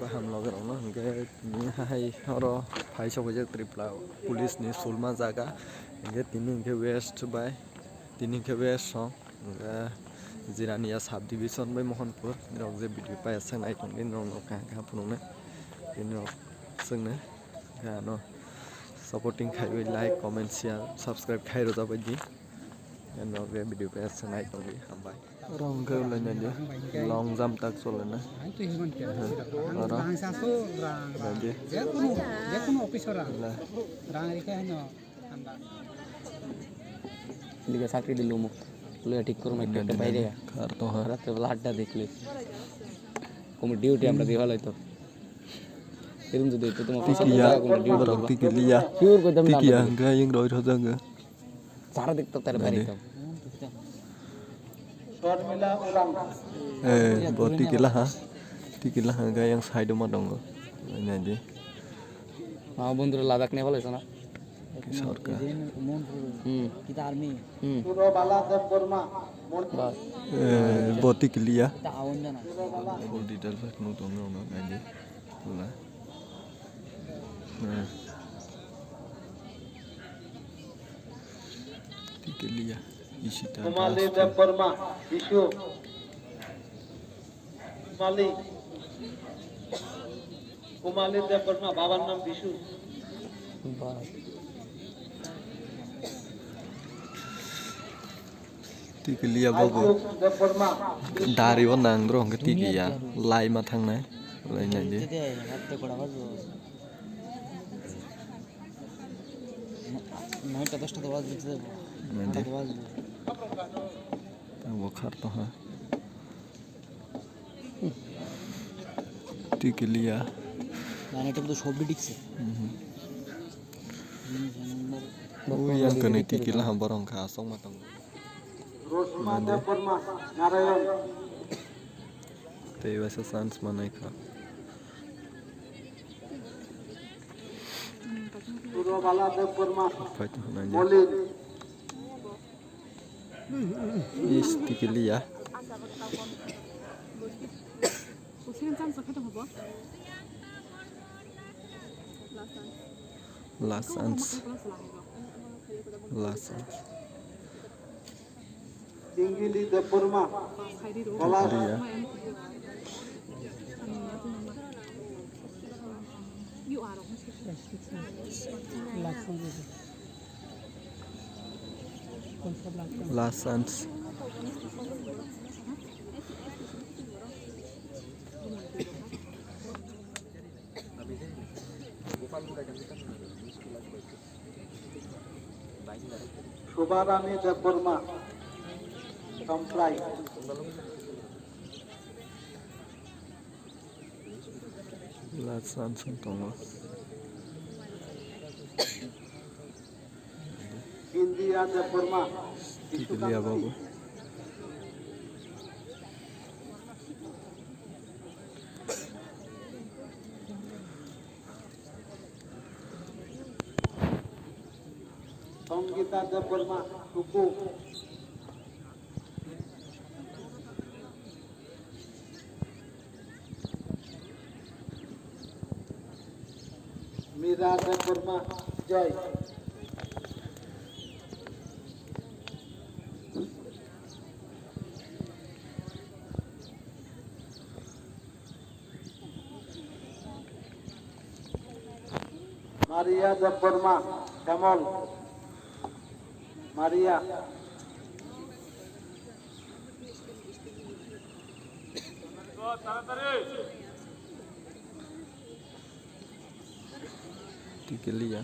paham lo cái đó cái những hai họ phải cho cái trip là police ni sulma jaga cái tinin cái west by tinin cái west song cái Jirania sub division by Mohanpur rok je video pa sang ai tong din rong ka ka punong na tin rok sang na ga no supporting khai like comment share subscribe khai ro jabai di and rok je video pa sang ai tong di hambai rong ke lai na di long jump tak chole na ora je কোনো officer রাং রেখে হনো আমরা লিগে চাকরি দিল মুখ লয়ে ঠিক করুম একটা বাইরে আর তো রাতে বেলা আড্ডা দেখলে কোন ডিউটি আমরা দিবা লাইতো এরকম যদি তো তোমার অফিসে কোন ডিউটি রক্তি কে লিয়া শিওর কই দম না কি আঙ্গা ইং রই রজঙ্গ সারা দেখতো তার বাইরে তো short mila orang boti kila ha ga yang side ma dong na di হ্যাঁ বন্ধুরা লাদাখ নিয়ে বলেছ না সরকার কিতা army puro bala de burma boti klia তা আওন জানা full detail phát nu tong no na di la tiklia isita kumali de burma ishu kumali de burma babar naam bishu tiklia bobo de burma dari wa nang drong ke tikia lai ma thang nai lai nai di হাতে কোড়া বাজো 9টা 10টা তো বাজবে তো বাজবে वो खर तो है tiklia মানে এটা তো সব ডিক্সে yang kene tikila ha borong kha song ma tong rosma de burma narayan te वैसे sans manai kha puro bala de burma phải to na molin is tiklia Lasans ingili de burma bala Lasans Subarani de burma comply Lasans tong India de burma tiklia babu Songita de burma suku Mira de burma joy Maria de burma Kamal Maria tiklia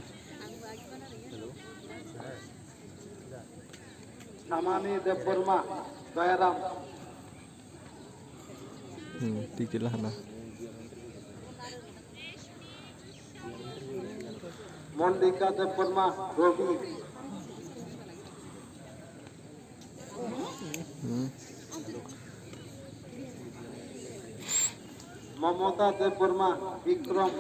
Samani de burma Dayaram tikila na Mondika de burma Robi Mamata de burma Vikram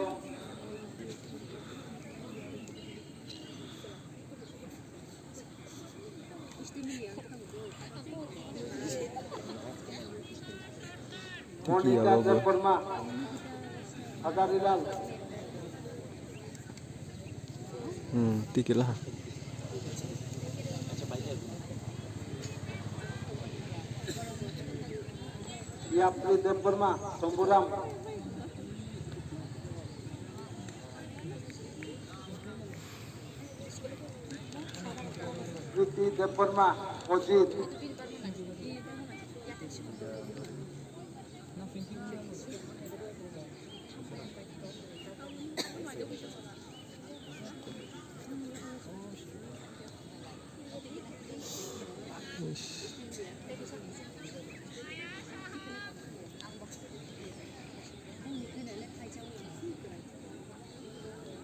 Tikiya Monika Babu. Debbarma Hazarilal Tikila. ইয়াপ্রি Debbarma Shambhuram Preity Debbarma Ajit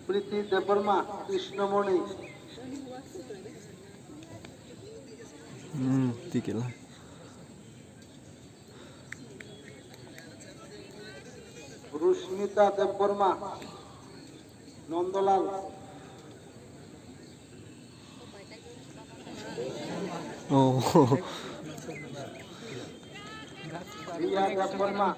Preity Debbarma Krishnamoni Tikila. রুস্মিতা Debbarma Nandalal Oh. Riya Debbarma